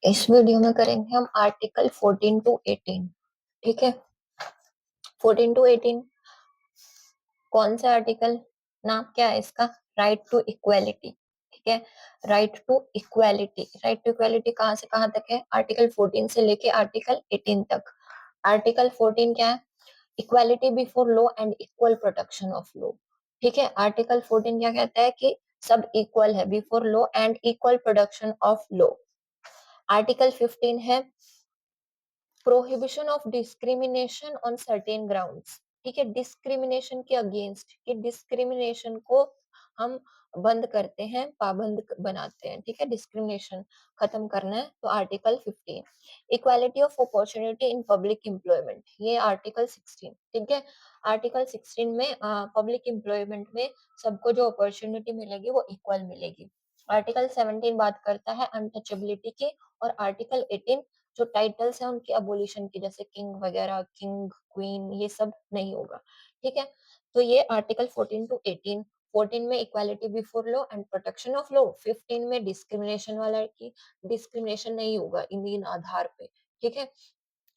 इस वीडियो में करेंगे हम आर्टिकल 14 टू 18। ठीक है, 14 टू 18 कौन सा आर्टिकल, नाम क्या है इसका? Right to equality. ठीक है, right to equality. Right to equality कहां से कहां तक है? आर्टिकल 14 से लेके आर्टिकल 18 तक। आर्टिकल 14 क्या है? Equality before law and equal protection of law. ठीक है, आर्टिकल 14 क्या कहता है कि सब इक्वल है before law and equal protection of law. Article 15 है prohibition of discrimination on certain grounds. ठीक है, डिस्क्रिमिनेशन के अगेंस्ट, कि डिस्क्रिमिनेशन को हम बंद करते हैं, पाबंद बनाते हैं। ठीक है, डिस्क्रिमिनेशन खत्म करना है तो article 15। Equality of opportunity in public employment, ये आर्टिकल 16। ठीक है, आर्टिकल 16 में पब्लिक एम्प्लॉयमेंट में सबको जो अपॉर्चुनिटी मिलेगी वो इक्वल मिलेगी। आर्टिकल 17 बात करता है अनटचेबिलिटी की, और आर्टिकल 18 जो टाइटल्स है उनके अबोलिशन की, जैसे किंग वगैरह, किंग क्वीन, ये सब नहीं होगा। ठीक है, तो ये आर्टिकल 14 टू 18। 14 में equality before law and protection of law, 15 में डिस्क्रिमिनेशन वाला की डिस्क्रिमिनेशन नहीं होगा इन आधार पे। ठीक है,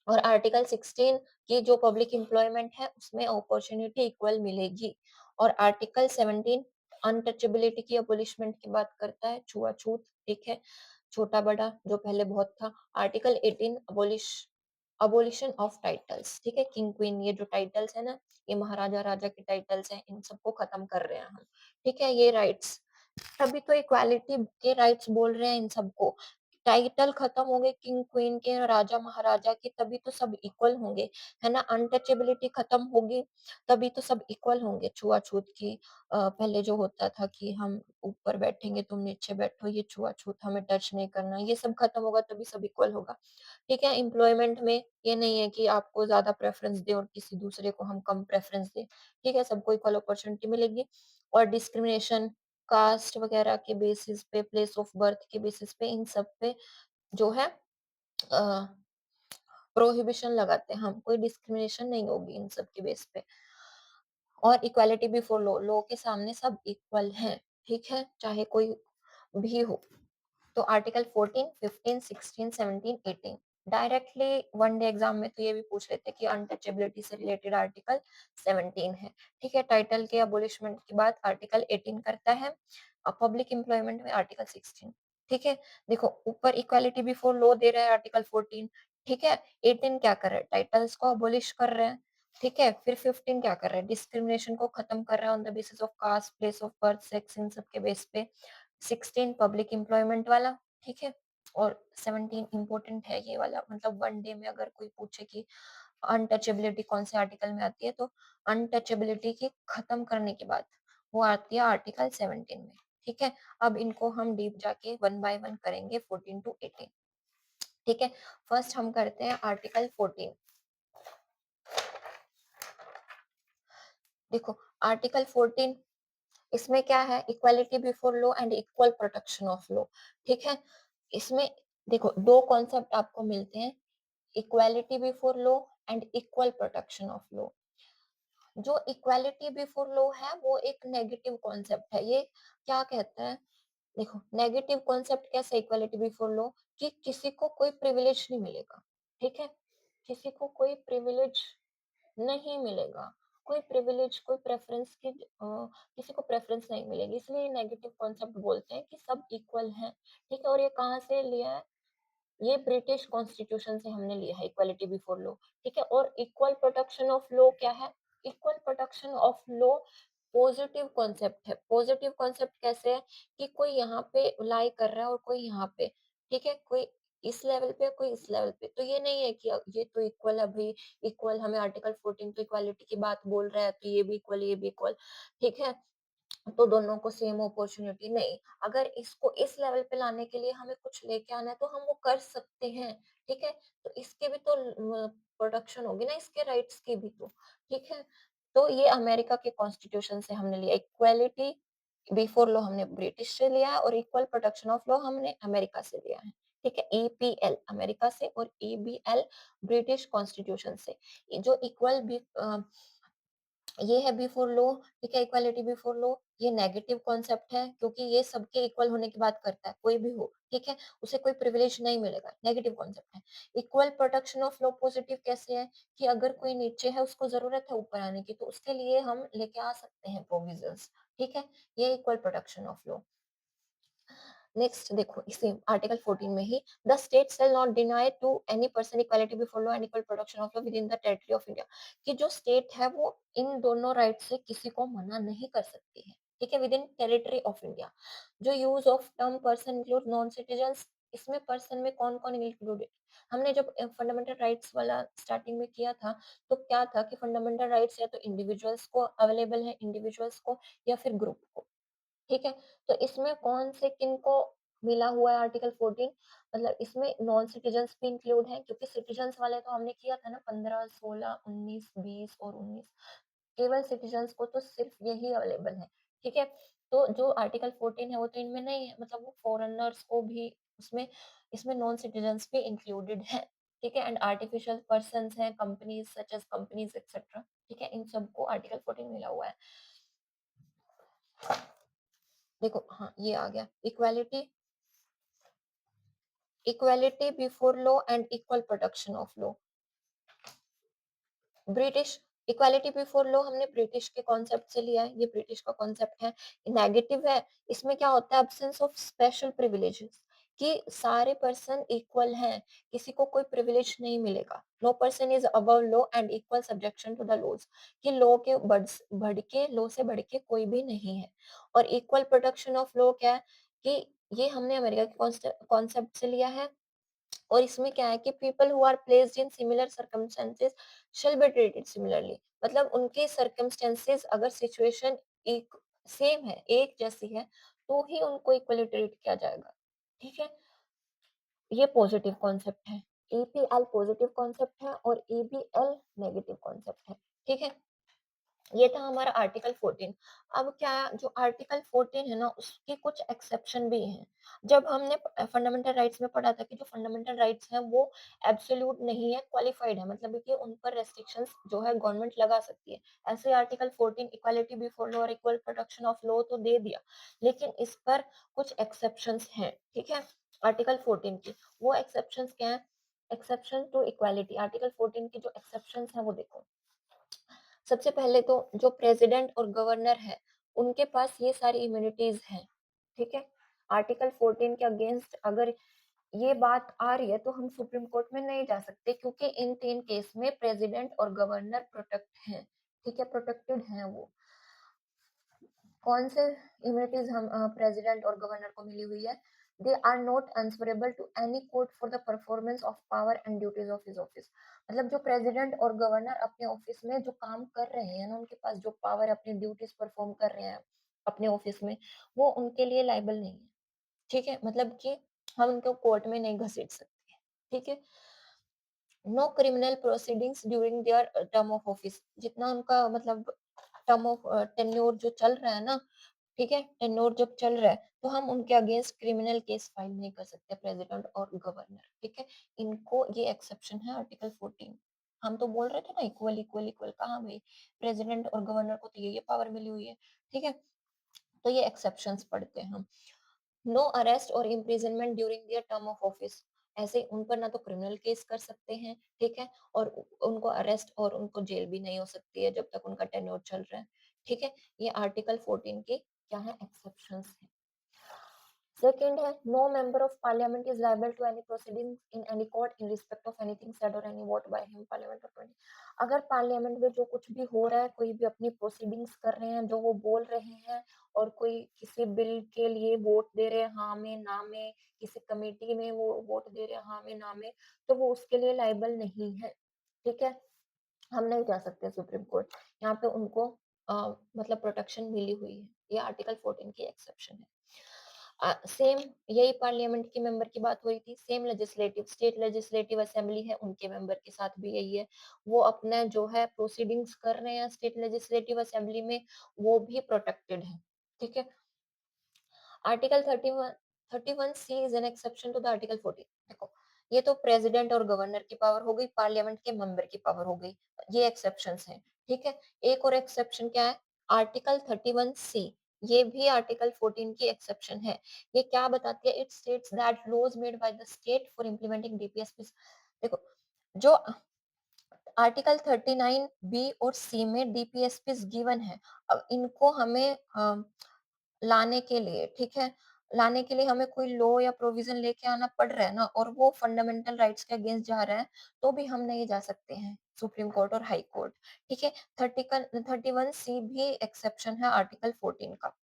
और आर्टिकल 16 की जो पब्लिक एम्प्लॉयमेंट है उसमें अपॉर्चुनिटी इक्वल मिलेगी। और आर्टिकल 17 अनटचेबिलिटी की अबोलिशमेंट की बात करता है, छुआछूत। ठीक है, छोटा बड़ा जो पहले बहुत था। Article 18 abolition of titles. ठीक है, किंग क्वीन, ये जो टाइटल्स है ना, ये महाराजा राजा के टाइटल्स हैं, इन सबको खत्म कर रहे हैं हम। ठीक है, ये राइट्स, तभी तो इक्वालिटी के राइट्स बोल रहे हैं इन सबको। टाइटल खत्म होंगे किंग क्वीन के, राजा महाराजा के, तभी तो सब इक्वल होंगे, है ना। अनटचेबिलिटी खत्म होगी तभी तो सब इक्वल होंगे। छुआछूत की पहले जो होता था कि हम ऊपर बैठेंगे तुम नीचे बैठो, ये छुआछूत, हमें टच नहीं करना, ये सब खत्म होगा तभी सब इक्वल होगा। ठीक है, एम्प्लॉयमेंट में ये नहीं है कि आपको ज्यादा प्रेफरेंस दे और किसी दूसरे को हम कम प्रेफरेंस दे। ठीक है, सबको इक्वल अपॉर्चुनिटी मिलेगी। और डिस्क्रिमिनेशन कास्ट वगैरह के बेसिस पे, प्लेस ऑफ बर्थ के बेसिस पे, इन सब पे जो है प्रोहिबिशन लगाते हैं हम, कोई डिस्क्रिमिनेशन नहीं होगी इन सब के बेस पे। और इक्वालिटी बिफोर लॉ, लॉ के सामने सब इक्वल हैं। ठीक है, चाहे कोई भी हो। तो article 14, 15, 16, 17, 18 directly one day exam में तो ये भी पूछ लेते कि अनटचेबिलिटी से रिलेटेड आर्टिकल 17 है। ठीक है, टाइटल के अबोलिशमेंट के बाद आर्टिकल 18 करता है, पब्लिक एम्प्लॉयमेंट में आर्टिकल 16। ठीक है, देखो ऊपर इक्वालिटी बिफोर लॉ दे रहा है आर्टिकल 14। ठीक है, 18 क्या कर रहा है? टाइटल्स को अबोलिश कर रहे हैं। ठीक है, फिर 15 क्या कर रहा है? डिस्क्रिमिनेशन को खत्म कर रहा है on the basis of caste, place of birth, sex, इन सब के बेस पे। 16 पब्लिक एम्प्लॉयमेंट वाला। ठीक है, और 17 इंपॉर्टेंट है ये वाला, मतलब वन डे में अगर कोई पूछे कि अनटचेबिलिटी कौन से आर्टिकल में आती है, तो अनटचेबिलिटी की खत्म करने के बाद वो आती है आर्टिकल 17 में। ठीक है, अब इनको हम डीप जाके वन बाय वन करेंगे 14 टू 18। ठीक है, फर्स्ट हम करते हैं आर्टिकल 14। देखो आर्टिकल 14, इसमें क्या है? Equality before law and equal protection of law. ठीक है, इसमें देखो दो कॉन्सेप्ट आपको मिलते हैं, equality before law and equal protection of law. जो इक्वालिटी बिफोर लॉ है वो एक नेगेटिव कॉन्सेप्ट है। ये क्या कहता है? देखो नेगेटिव कॉन्सेप्ट कैसे इक्वालिटी बिफोर लॉ, कि किसी को कोई प्रिविलेज नहीं मिलेगा। ठीक है, किसी को कोई प्रिविलेज नहीं मिलेगा, कोई प्रिविलेज, कोई प्रेफरेंस की किसी को प्रेफरेंस नहीं मिलेगी, इसलिए नेगेटिव कॉन्सेप्ट बोलते हैं कि सब इक्वल हैं। ठीक है, और ये कहाँ से लिया है? ये ब्रिटिश कॉन्स्टिट्यूशन से हमने लिया है, इक्वालिटी बिफोर लॉ। ठीक है, और इक्वल प्रोटेक्शन ऑफ लॉ क्या है? Equal protection of law positive concept है। पॉजिटिव कॉन्सेप्ट कैसे है? कि कोई यहाँ पे लाई कर रहा है और कोई यहाँ पे। ठीक है, कोई इस लेवल पे, कोई इस लेवल पे, तो ये नहीं है कि ये तो इक्वल है भाई, इक्वल, हमें आर्टिकल 14 तो इक्वालिटी की बात बोल रहा है तो ये भी इक्वल, ये भी इक्वल। ठीक है, तो दोनों को सेम अपॉर्चुनिटी नहीं। अगर इसको इस लेवल पे लाने के लिए हमें कुछ लेके आना है तो हम वो कर सकते हैं। ठीक है, तो इसके भी तो प्रोटेक्शन होगी ना, इसके राइट्स की भी तो। ठीक है, तो ये अमेरिका के कॉन्स्टिट्यूशन से हमने लिया, इक्वालिटी बिफोर लॉ हमने ब्रिटिश से लिया है, और इक्वल प्रोटेक्शन ऑफ लॉ हमने अमेरिका से लिया है। ठीक है, ईपीएल अमेरिका से और ईबीएल ब्रिटिश कॉन्स्टिट्यूशन से। ये जो इक्वल भी ये है बिफोर लॉ। ठीक है, इक्वालिटी बिफोर लॉ, ये नेगेटिव कॉन्सेप्ट है क्योंकि ये सबके इक्वल होने की बात करता है, कोई भी हो, ठीक है? उसे कोई प्रिविलेज नहीं मिलेगा, नेगेटिव कॉन्सेप्ट है। Equal protection of law positive कैसे है कि अगर कोई नीचे है, उसको ज़रूरत है ऊपर आने की, तो उसके लिए हम लेके आ सकते हैं प्रोविज़न्स, ठीक है? ये equal protection of law. Next देखो इसी आर्टिकल 14 में ही the state shall not deny to any person equality before law and equal protection of law within the territory of India कि जो स्टेट है वो इन दोनों राइट से किसी को मना नहीं कर सकती है, ठीक है, within territory of India. जो use of term person include non citizens, इसमें पर्सन में कौन कौन इंक्लूडेड? हमने जब फंडामेंटल राइट्स वाला स्टार्टिंग में किया था तो क्या था कि फंडामेंटल राइट्स या तो इंडिविजुअल्स को अवेलेबल है, इंडिविजुअल्स को या फिर ग्रुप को, ठीक है? तो इसमें कौन से किनको मिला हुआ है आर्टिकल 14, मतलब इसमें नॉन सिटीजन्स भी इंक्लूड हैं क्योंकि सिटीजन्स वाले तो हमने किया था ना 15, 16, 19, 20 और 19, केवल सिटीजन्स को तो सिर्फ यही अवेलेबल है, ठीक है? तो जो आर्टिकल 14 है वो तो इनमें नहीं है, मतलब वो फॉरेनर्स को भी उसमें इसमें नॉन सिटीजन्स भी इंक्लूडेड है, ठीक है? एंड आर्टिफिशियल पर्सन्स हैं, companies such as companies etcetera, ठीक है? इन सबको आर्टिकल 14 मिला हुआ है। देखो हाँ, ये आ गया equality equality before law and equal protection of law. British equality before law हमने ब्रिटिश के कॉन्सेप्ट से लिया है, ये ब्रिटिश का कॉन्सेप्ट है, नेगेटिव है। इसमें क्या होता है एब्सेंस ऑफ स्पेशल प्रिविलेजेस कि सारे पर्सन इक्वल हैं, किसी को कोई प्रिविलेज नहीं मिलेगा। No person is above law and equal subjection to the laws कि लॉ के बढ़ के लॉ से बढ़ के कोई भी नहीं है। और इक्वल प्रोटेक्शन ऑफ लॉ क्या है कि ये हमने अमेरिका के कॉन्सेप्ट से लिया है और इसमें क्या है कि people who are placed in similar circumstances shall be treated similarly, मतलब उनके सर्कमस्टेंसेस अगर सिचुएशन एक सेम है, एक जैसी है, तो ही उनको इक्वली ट्रीट किया जाएगा, ठीक है? ये पॉजिटिव कॉन्सेप्ट है। ईपीएल पॉजिटिव कॉन्सेप्ट है और ईबीएल नेगेटिव कॉन्सेप्ट है, ठीक है? ये था हमारा आर्टिकल 14। अब क्या जो आर्टिकल 14 है ना उसके कुछ एक्सेप्शन भी हैं। जब हमने फंडामेंटल राइट्स में पढ़ा था कि जो फंडामेंटल राइट्स हैं वो एब्सोल्यूट नहीं है, क्वालिफाइड है, मतलब कि उन पर रेस्ट्रिक्शंस जो है गवर्नमेंट लगा सकती है। ऐसे आर्टिकल 14 इक्वालिटी बिफोर लॉ और इक्वल प्रोटेक्शन ऑफ लॉ तो दे दिया, लेकिन इस पर कुछ एक्सेप्शंस हैं, ठीक है? आर्टिकल 14 की वो एक्सेप्शंस क्या है? एक्सेप्शन टू इक्वालिटी आर्टिकल 14 की जो एक्सेप्शंस हैं वो देखो। सबसे पहले तो जो प्रेसिडेंट और गवर्नर है, उनके पास ये सारी इम्यूनिटीज हैं, ठीक है? आर्टिकल 14 के अगेंस्ट अगर ये बात आ रही है तो हम सुप्रीम कोर्ट में नहीं जा सकते क्योंकि इन 3 केस में प्रेसिडेंट और गवर्नर प्रोटेक्ट हैं, ठीक है? प्रोटेक्टेड हैं वो। कौन से इम्यूनिटीज हम प्रेसिडेंट और गवर्नर को मिली हुई है? They are not answerable to any court for the performance of power and duties of his office, मतलब जो प्रेसिडेंट और गवर्नर अपने ऑफिस में जो काम कर रहे हैं ना, उनके पास जो पावर अपनी ड्यूटीज परफॉर्म कर रहे हैं अपने ऑफिस में, वो उनके लिए लाइबल नहीं है, ठीक है? मतलब कि हम उनको कोर्ट में नहीं घसीट सकते, ठीक है? No criminal proceedings during their term of office, जितना उनका मतलब टर्म ऑफ टेन्योर जो चल रहा है ना, ठीक है? टेन्योर जब चल रहा है तो हम उनके अगेंस्ट क्रिमिनल केस फाइल नहीं कर सकते प्रेसिडेंट और गवर्नर, ठीक है? इनको ये एक्सेप्शन है आर्टिकल 14। हम तो बोल रहे थे ना इक्वल इक्वल इक्वल, कहाँ भाई? प्रेसिडेंट और गवर्नर को तो ये पावर मिली हुई है, ठीक है? तो ये एक्सेप्शंस पढ़ते हैं हम। नो अरेस्ट और imprisonment during their term of office, ऐसे उन पर ना तो क्रिमिनल केस कर सकते हैं, ठीक है? और उनको अरेस्ट और उनको जेल भी नहीं हो सकती है जब तक उनका टेन्योर चल रहा है, ठीक है? ये आर्टिकल 14 के क्या है एक्सेप्शंस है। सेकंड है no member of parliament is liable to any proceeding in any court in respect of anything said और any vote by him parliament of 20, अगर पार्लियामेंट में जो कुछ भी हो रहा है, कोई भी अपनी प्रोसीडिंग्स कर रहे हैं, जो वो बोल रहे हैं और कोई किसी बिल के लिए वोट दे रहे हैं हाँ में ना में, किसी कमेटी में वो वोट दे रहे हैं हाँ में ना में, तो वो उसके लिए लायबल नहीं है, ठीक है? हम नहीं जा सकते सुप्रीम कोर्ट, यहाँ पे उनको मतलब प्रोटेक्शन मिली हुई है, ये आर्टिकल 14 की एक्सेप्शन है। सेम यही पार्लियामेंट के मेंबर की बात हो रही थी, same legislative state legislative assembly है उनके मेंबर के साथ भी यही है, वो अपना जो है प्रोसीडिंग्स कर रहे हैं स्टेट लेजिस्लेटिव असेंबली में, वो भी प्रोटेक्टेड है, ठीक है? Article 31 C is an exception to the article 14। देखो ये तो प्रेसिडेंट और गवर्नर की पावर हो गई, पार्लियामेंट के मेंबर की पावर हो गई, ये एक्सेप्शंस हैं, ठीक है? एक और एक्सेप्शन क्या है? आर्टिकल 31 सी ये भी आर्टिकल 14 की एक्सेप्शन है। ये क्या बताती है? It states that laws made by the state for implementing DPSP. देखो, जो आर्टिकल 39 बी और सी में डीपीएसपी गिवन है, अब इनको हमें लाने के लिए, ठीक है, लाने के लिए हमें कोई लॉ या प्रोविजन लेके आना पड़ रहा है ना, और वो फंडामेंटल राइट्स के अगेंस्ट जा रहा है, तो भी हम नहीं जा सकते हैं सुप्रीम कोर्ट और हाई कोर्ट। ठीक है, 31 सी भी एक्सेप्शन है आर्टिकल 14 का।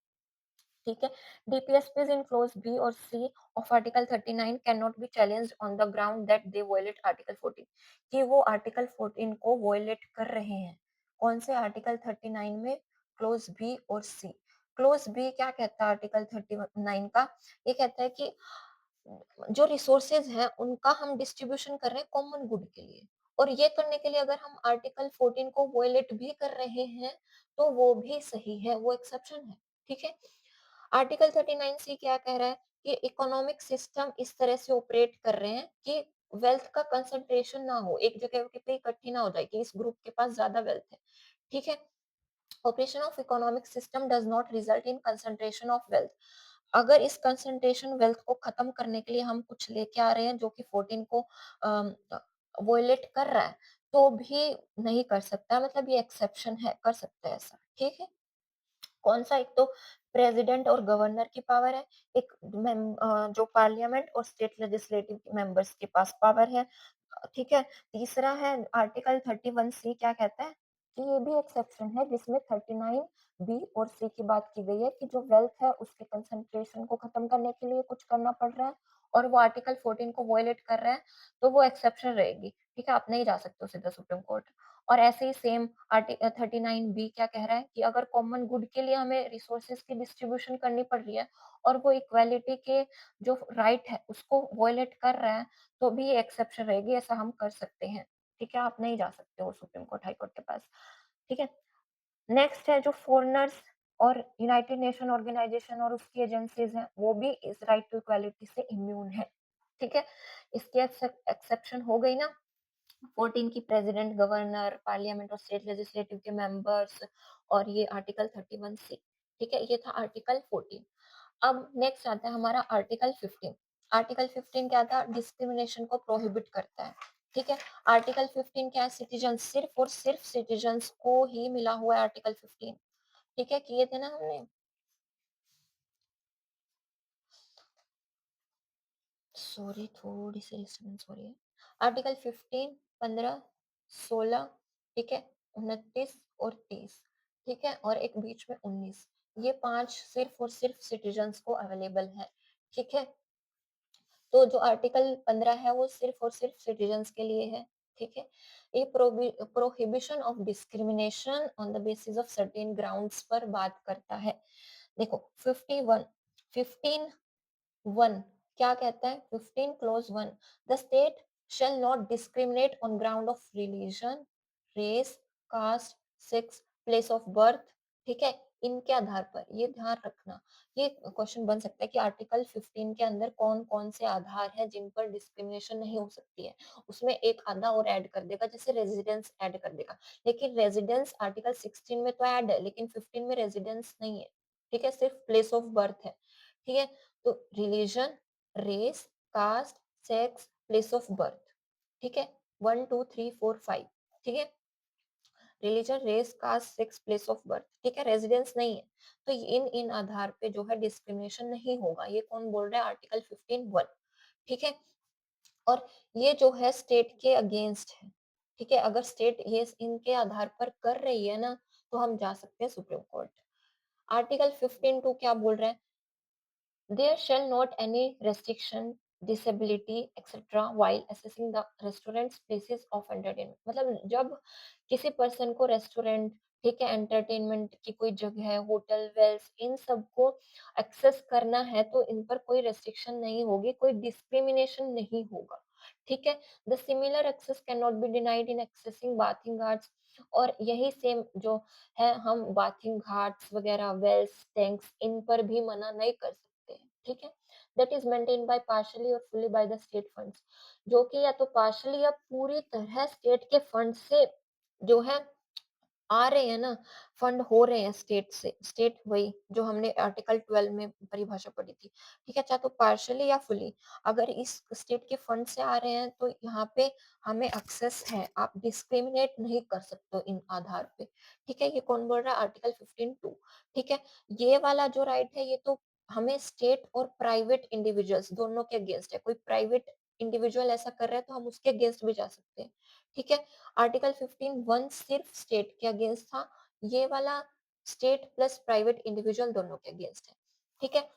ठीक है, डीपीएसपीज इन क्लोज बी और C of article 39 can not be challenged on the ground that they violate article 14, कि वो आर्टिकल 14 को वायलेट कर रहे हैं। कौन से? आर्टिकल 39 में क्लोज बी और सी। क्लोज बी क्या कहता है आर्टिकल 39 का? ये कहता है कि जो रिसोर्सेज हैं उनका हम डिस्ट्रीब्यूशन कर रहे हैं कॉमन गुड के लिए, और ये करने के लिए अगर हम आर्टिकल 14 को वायलेट भी कर रहे हैं तो वो भी सही है, वो एक्सेप्शन है। ठीक है, आर्टिकल 39 सी क्या कह रहा है? कि इकोनॉमिक सिस्टम इस तरह से ऑपरेट कर रहे हैं कि वेल्थ का कंसंट्रेशन ना हो, एक जगह पे इकट्ठी ना हो जाए कि इस ग्रुप के पास ज्यादा वेल्थ है। ठीक है, operation of economic system does not result in concentration of wealth. अगर इस कंसंट्रेशन वेल्थ को खत्म करने के लिए हम कुछ लेके आ रहे हैं जो कि 14 को वोलेट कर रहा है, तो भी नहीं कर सकता, मतलब ये एक्सेप्शन है, कर सकते हैं ऐसा। ठीक है, कौन सा? एक तो प्रेसिडेंट और गवर्नर की पावर है, एक जो पार्लियामेंट और स्टेट लेजिस्लेटिव मेंबर्स के पास पावर है। ठीक है, तीसरा है आर्टिकल 31 सी क्या कहता है? कि ये भी एक्सेप्शन है जिसमें 39 बी और सी की बात की गई है कि जो वेल्थ है उसके कंसंट्रेशन को खत्म करने के लिए कुछ करना पड़ रहा है, और वो आर्टिकल 14 को वॉयलेट कर रहा है, तो वो एक्सेप्शन रहेगी। ठीक है, आप नहीं जा सकते हो सीधा सुप्रीम कोर्ट। और ऐसे ही सेम आर्टिकल 39 बी क्या कह रहा है? कि अगर कॉमन गुड के लिए हमें रिसोर्सेज की डिस्ट्रीब्यूशन करनी पड़ रही है और वो इक्वालिटी के जो राइट है उसको वॉयलेट कर रहा है, तो भी ये एक्सेप्शन रहेगी, ऐसा हम कर सकते हैं। ठीक है, आप नहीं जा सकते हो सुप्रीम कोर्ट, हाई कोर्ट के पास। ठीक है, नेक्स्ट है जो फॉरेनर्स और यूनाइटेड नेशन ऑर्गेनाइजेशन और उसकी एजेंसीज हैं, वो भी इस राइट टू इक्वालिटी से इम्यून है। ठीक है, इसकी एक्सेप्शन हो गई ना, 14 की प्रेसिडेंट, गवर्नर, पार्लियामेंट और स्टेट लेजिस्लेटिव के मेंबर्स, और ये आर्टिकल 31 सी। ठीक है, ये था आर्टिकल 14। अब नेक्स्ट आता है हमारा आर्टिकल 15। आर्टिकल 15 क्या था? डिस्क्रिमिनेशन को प्रोहिबिट करता है। ठीक है, आर्टिकल 15 क्या है? सिटीजन, सिर्फ और सिर्फ सिटीजन्स को ही मिला हुआ है आर्टिकल 15। ठीक है, किए थे ना हमने? सॉरी, थोड़ी सी डिस्टर्बेंस हो रही है। आर्टिकल 15, 15, 16, ठीक है, 29 और 30। ठीक है, और एक बीच में 19। ये 5 सिर्फ और सिर्फ सिटीजन्स को अवेलेबल है। ठीक है, तो जो आर्टिकल 15 है वो सिर्फ और सिर्फ सिटीजन्स के लिए है। ठीक है, ये prohibition of discrimination on the basis of certain grounds पर बात करता है। देखो 51, 15 1 क्या कहता है? 15 clause 1, the state shall not discriminate on ground of religion, race, caste, sex, place of birth. ठीक है, इनके आधार पर, ये ध्यान रखना। ये क्वेश्चन बन सकता है कि आर्टिकल 15 के अंदर कौन कौन से आधार है जिन पर डिस्क्रिमिनेशन नहीं हो सकती है। उसमें एक आधा और ऐड कर देगा, जैसे रेजिडेंस ऐड कर देगा। लेकिन रेजिडेंस आर्टिकल 16 में तो ऐड है, लेकिन 15 में रेजिडेंस नहीं है। ठीक है, सिर्फ प्लेस ऑफ बर्थ है। ठीक है, तो religion, race, caste, sex, place of birth. ठीक है, 1 2 3 4 5। ठीक है, religion, race, caste, sex, place of birth. ठीक है, रेजिडेंस नहीं है, तो इन इन आधार पे जो है डिस्क्रिमिनेशन नहीं होगा। ये कौन बोल रहा है? आर्टिकल 15 1। ठीक है, और ये जो है स्टेट के अगेंस्ट है। ठीक है, अगर स्टेट ये इनके आधार पर कर रही है ना, तो हम जा सकते हैं सुप्रीम कोर्ट। आर्टिकल 15 2 क्या बोल रहा है? There shall not any restriction, disability, etc. while assessing the restaurant's places of entertainment. मतलब जब किसी पर्सन को रेस्टोरेंट, ठीक है, एंटरटेनमेंट की कोई जगह है, होटल, वेल्स, इन सबको एक्सेस करना है, तो इन पर कोई रेस्ट्रिक्शन नहीं होगी, कोई डिस्क्रिमिनेशन नहीं होगा। ठीक है, the similar access can not be denied in accessing bathing arts. और यही सेम जो है, हम बाथिंग घाट्स वगैरह, वेल्स, टैंक्स, इन पर भी मना नहीं कर सकते हैं। ठीक है, that is maintain by partially और fully by the state funds, जो कि या तो पार्शली या पूरी तरह स्टेट के फंड से जो है आ रहे हैं ना, फंड हो रहे हैं स्टेट से, स्टेट वही जो हमने आर्टिकल 12 में परिभाषा पढ़ी थी, ठीक है? चाहे तो पार्शियली या फुली, अगर इस स्टेट के फंड से आ रहे हैं तो यहाँ पे हमें एक्सेस है, आप डिस्क्रिमिनेट नहीं कर सकते हो इन आधार पे, ठीक है? ये कौन बोल रहा है? आर्टिकल 15(2), ठीक है? ये वाला जो राइट है ये तो हमें स्टेट और प्राइवेट इंडिविजुअल्स दोनों के अगेंस्ट है, कोई प्राइवेट इंडिविजुअल ऐसा कर रहा है तो हम उसके अगेंस्ट भी जा सकते हैं, ठीक है? आर्टिकल 15(1) सिर्फ स्टेट के अगेंस्ट था, ये वाला स्टेट प्लस प्राइवेट इंडिविजुअल दोनों के अगेंस्ट है, ठीक है?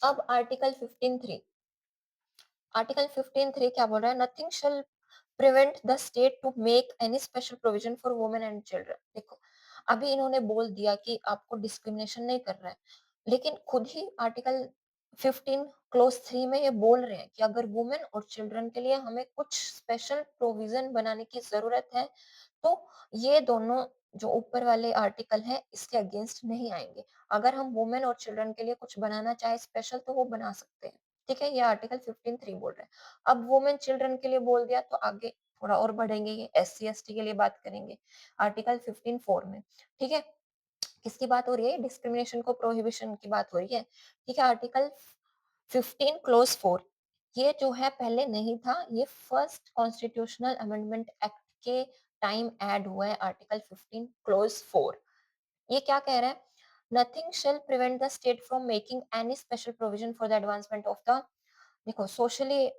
अब आर्टिकल 15(3) क्या बोल रहा है? Nothing shall prevent the state to make any special provision for women and children. देखो, अभी इन्होंने बोल दिया कि आपको डिस्क्रिमिनेशन नहीं कर रहा है, लेकिन खुद ही आर्टिकल 15 क्लोज 3 में ये बोल रहे हैं कि अगर वुमेन और चिल्ड्रन के लिए हमें कुछ स्पेशल प्रोविजन बनाने की जरूरत है, तो ये दोनों जो ऊपर वाले आर्टिकल हैं इसके अगेंस्ट नहीं आएंगे। अगर हम वुमेन और चिल्ड्रन के लिए कुछ बनाना चाहे स्पेशल तो वो बना सकते हैं, ठीक है? ये आर्टिकल 15(3) बोल रहा है। अब वुमेन चिल्ड्रन के लिए बोल दिया तो आगे थोड़ा और बढ़ेंगे, ये एससी एसटी के लिए बात करेंगे आर्टिकल 15(4) में, ठीक है? किसकी बात हो रही है? डिस्क्रिमिनेशन को प्रोहिबिशन की बात हो रही है, ठीक है? आर्टिकल 15 क्लोज 4, ये जो है पहले नहीं था, ये फर्स्ट कॉन्स्टिट्यूशनल अमेंडमेंट एक्ट के टाइम ऐड हुआ है आर्टिकल 15 क्लोज 4। ये क्या कह रहा है? Nothing shall prevent the state from making any special provision for the advancement of the, देखो, सोशली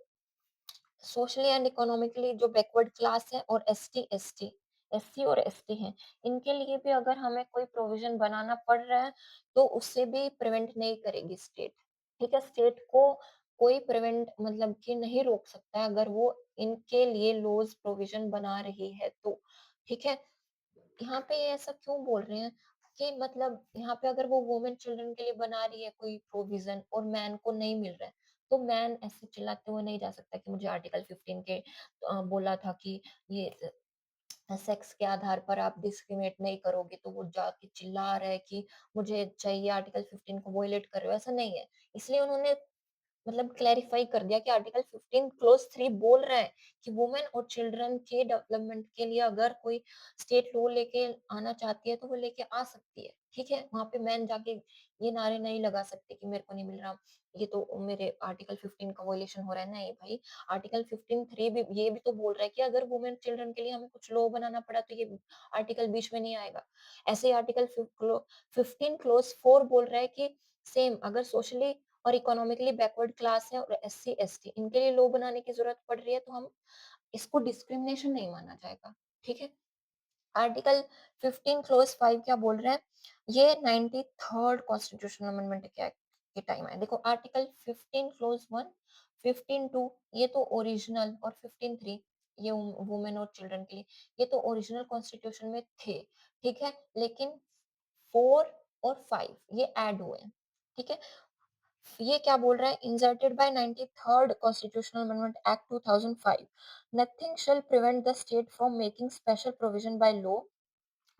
सोशली एंड इकोनॉमिकली जो बैकवर्ड क्लास है और एसटी एसटी, एससी और एसटी हैं, इनके लिए भी अगर हमें कोई प्रोविजन बनाना पड़ रहा है तो उससे भी प्रिवेंट नहीं करेगी स्टेट, ठीक है? स्टेट को कोई प्रिवेंट मतलब कि नहीं रोक सकता है अगर वो इनके लिए लॉज प्रोविजन बना रही है तो, ठीक है? यहाँ पे ये ऐसा क्यों बोल रहे हैं कि मतलब यहाँ पे अगर वो वुमेन चिल्ड्रन के लिए बना रही है कोई प्रोविजन और मैन को नहीं मिल रहा है, तो मैन ऐसे चिल्लाते हुए नहीं जा सकता कि मुझे आर्टिकल 15 के बोला था कि ये सेक्स के आधार पर आप डिस्क्रिमिनेट नहीं करोगे, तो वो जाके चिल्ला रहा है कि मुझे चाहिए आर्टिकल 15 को वॉयलेट कर रहे हो, ऐसा नहीं है। इसलिए उन्होंने मतलब क्लैरिफाई कर दिया कि आर्टिकल 15 क्लोज 3 बोल रहा है कि वुमेन और चिल्ड्रन के डेवलपमेंट के लिए अगर कोई स्टेट लॉ लेके आना चाहती है तो वो लेके आ सकती है, ठीक है? वहां पे मैन जाके ये नारे नहीं लगा सकते कि मेरे को नहीं मिल रहा, ये तो मेरे आर्टिकल 15 का वायलेशन हो रहा है। नहीं भाई, आर्टिकल 15(3) भी ये भी तो बोल रहा है कि अगर वुमेन चिल्ड्रन के लिए हमें कुछ लॉ बनाना पड़ा तो ये आर्टिकल बीच में नहीं आएगा। ऐसे ही आर्टिकल 15 क्लोज 4 बोल रहा है कि सेम अगर सोशली और इकोनॉमिकली बैकवर्ड क्लास है और एससी एसटी इनके लिए लॉ बनाने की जरूरत पड़ रही है तो हम इसको डिस्क्रिमिनेशन नहीं माना जाएगा, ठीक है? आर्टिकल 15 क्लोज 5 क्या बोल रहा है? ये 93rd कॉन्स्टिट्यूशनल अमेंडमेंट के टाइम है। देखो, आर्टिकल 15 क्लोज 1, 15(2) ये तो ओरिजिनल, और 15(3) ये वुमेन और चिल्ड्रन के लिए, ये तो ओरिजिनल कॉन्स्टिट्यूशन में थे, ठीक है? लेकिन 4 और 5 ये ऐड हुए हैं, ठीक है? ये क्या बोल रहा है? Inserted by 93rd constitutional amendment act 2005, nothing shall prevent the state from making special provision by law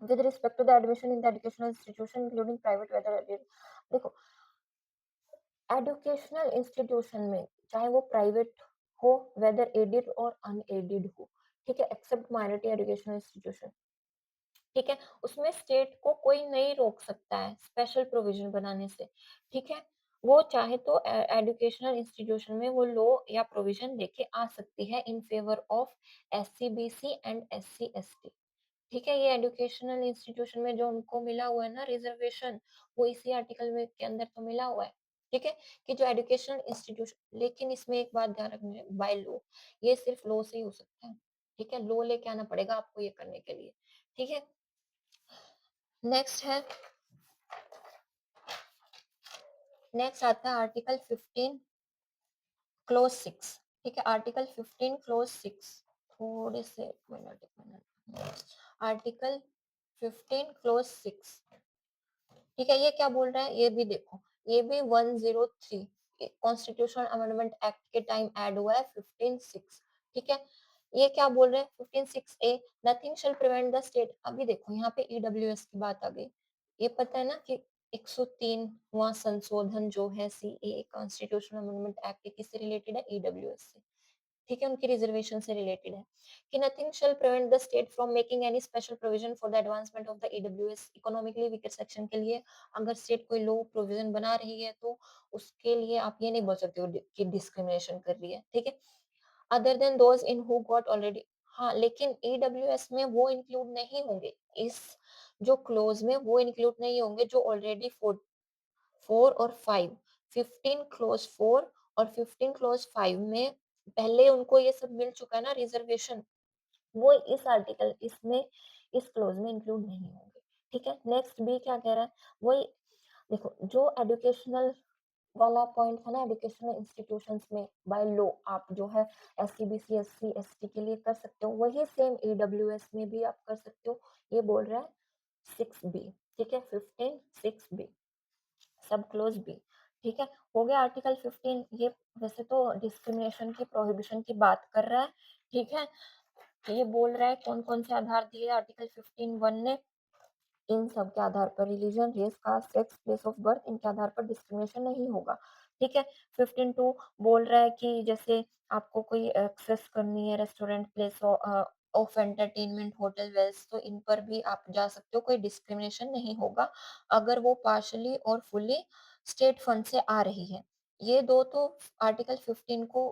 with respect to the admission in the educational institution including private whether. देखो, एजुकेशनल इंस्टीट्यूशन में चाहे वो private हो, weather added और unaided हो, ठीक है, accept minority educational institution, ठीक है, उसमें स्टेट को कोई नहीं रोक सकता है स्पेशल प्रोविजन बनाने से, ठीक है? वो चाहे तो एजुकेशनल इंस्टीट्यूशन में वो लॉ या प्रोविजन लेके आ सकती है इन favour of SCBC and SC ST, ठीक है? ये एजुकेशनल इंस्टीट्यूशन में जो उनको मिला हुआ है ना रिजर्वेशन, वो इसी आर्टिकल में के अंदर तो मिला हुआ है, ठीक है? कि जो एजुकेशनल इंस्टीट्यूशन, लेकिन इसमें एक बात ध्यान रखनी, बाय लॉ, ये सिर्फ लॉ से ही हो सकता है, ठीक है? लॉ लेके आना पड़ेगा आपको ये करने के लिए, ठीक है? नेक्स्ट है, नेक्स्ट आता है आर्टिकल 15 क्लोज 6, ठीक है? आर्टिकल 15 क्लोज 6, थोड़े से एक मिनट, आर्टिकल 15 क्लोज 6, ठीक है? ये क्या बोल रहा है? ये भी देखो, ये भी 103 कॉन्स्टिट्यूशनल अमेंडमेंट एक्ट के टाइम ऐड हुआ है 15(6), ठीक है? ये क्या बोल रहे हैं? 15(6)(a), nothing shall prevent the state, अभी देखो यहाँ पे ईडब्ल्यूएस की बात आ गई। ये पता है ना कि 103वां संशोधन जो है सीएए कॉन्स्टिट्यूशनल अमेंडमेंट एक्ट किससे रिलेटेड है? ईडब्ल्यूएस से। ठीक है, उनकी रिजर्वेशन से रिलेटेड है कि nothing shall prevent the state from making any special provision for the advancement of the EWS economically weaker section के लिए। अगर स्टेट कोई लो प्रोविजन बना रही है तो उसके लिए आप ये नहीं बोल सकते हो कि डिस्क्रिमिनेशन कर रही है, ठीक है। Other than those in who got already, हाँ लेकिन ईडब्ल्यूएस में वो इंक्लूड नहीं होंगे, इस जो क्लोज में वो इंक्लूड नहीं होंगे जो ऑलरेडी 4 और 5, 15 क्लोज 4 और 15 क्लोज 5 में पहले उनको ये सब मिल चुका है ना रिजर्वेशन, वो इस आर्टिकल इसमें इस क्लोज में इंक्लूड नहीं होंगे, ठीक है। नेक्स्ट बी क्या कह रहा है, वही देखो जो एजुकेशनल वाला पॉइंट था ना, एजुकेशनल इंस्टीट्यूशंस में बाय लॉ आप जो है एससीबीसी एससी एसटी के लिए कर सकते हो, वही सेम ईडब्ल्यूएस में भी आप कर सकते हो। ये बोल रहा है 6 बी, ठीक है, 15 6 बी सब क्लोज बी, ठीक है। हो गया आर्टिकल 15, ये वैसे तो डिस्क्रिमिनेशन की प्रोहिबिशन की बात कर रहा है, ठीक है। ये बोल रहा है कौन कौन से आधार दिए आर्टिकल 15(1) ने, इन सब के आधार पर religion race caste sex place of birth इनके आधार पर डिस्क्रिमिनेशन नहीं होगा, ठीक है। 15(2) बोल रहा है कि जैसे आपको कोई एक्सेस करनी है restaurant place of entertainment hotel wells, तो इन पर भी आप जा सकते हो, कोई डिस्क्रिमिनेशन नहीं होगा अगर वो पार्शली और फुली स्टेट फंड से आ रही है। ये दो तो आर्टिकल 15 को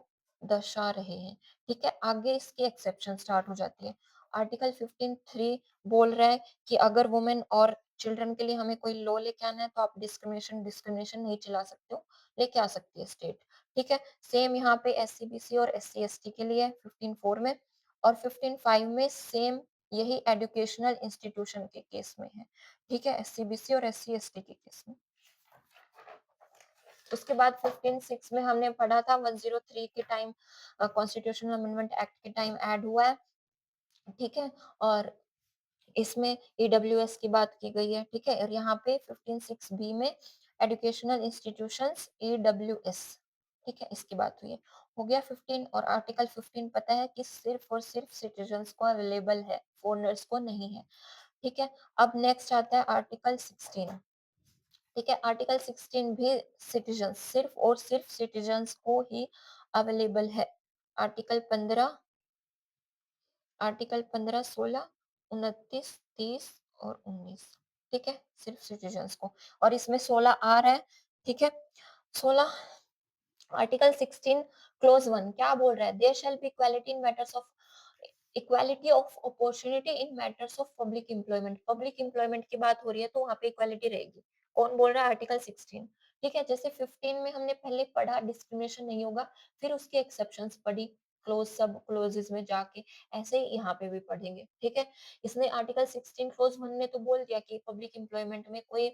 दर्शा रहे हैं, ठीक है। आगे इसकी एक्सेप्शन स्टार्ट हो जाती है। आर्टिकल 15(3) बोल रहा है कि अगर वुमेन और चिल्ड्रन के लिए हमें कोई लॉ लेके आना है तो आप डिस्क्रिमिनेशन नहीं चला सकते हो, लेके आ सकती है स्टेट, ठीक है। सेम यहाँ पे एससीबीसी और एससी एसटी के लिए 15(4) में, और 15(5) में सेम यही एजुकेशनल इंस्टीट्यूशन के केस में है, ठीक है, एससीबीसी और एससी एसटी के केस में। उसके बाद 15(6) में हमने पढ़ा था 103 के टाइम कॉन्स्टिट्यूशनल अमेंडमेंट एक्ट के टाइम ऐड हुआ है, ठीक है। और इसमें ईडब्ल्यूएस की बात की गई है, ठीक है। और यहाँ पे 15(6)(b) में एजुकेशनल इंस्टीट्यूशंस ईडब्ल्यूएस, ठीक है, इसकी बात हुई है। हो गया 15, और आर्टिकल 15 पता है कि सिर्फ और सिर्फ सिटीजन्स को अवेलेबल है, फॉरेनर्स को नहीं है, ठीक है। अब नेक्स्ट आता है आर्टिकल 16, ठीक है। आर्टिकल 16 भी सिटीजन, सिर्फ और सिर्फ सिटीजन्स को ही अवेलेबल है। आर्टिकल 15, आर्टिकल 15, 16, 29, 30 और 19, ठीक है, सिर्फ सिटीजन्स को। और इसमें 16 आ रहा है, ठीक है। 16 आर्टिकल 16 क्लोज 1 क्या बोल रहा है, there shall be equality in matters of equality of opportunity in matters of public employment. Public employment की बात हो रही है तो वहां पे इक्वालिटी रहेगी। कौन बोल रहा है, आर्टिकल 16, ठीक है। जैसे 15 में हमने पहले पढ़ा डिस्क्रिमिनेशन नहीं होगा, फिर उसकी एक्सेप्शंस पढ़ी क्लोज सब क्लोजेस में जाके, ऐसे ही यहाँ पे भी पढ़ेंगे, ठीक है। इसने आर्टिकल 16 क्लोज 1 ने तो बोल दिया कि पब्लिक एम्प्लॉयमेंट में कोई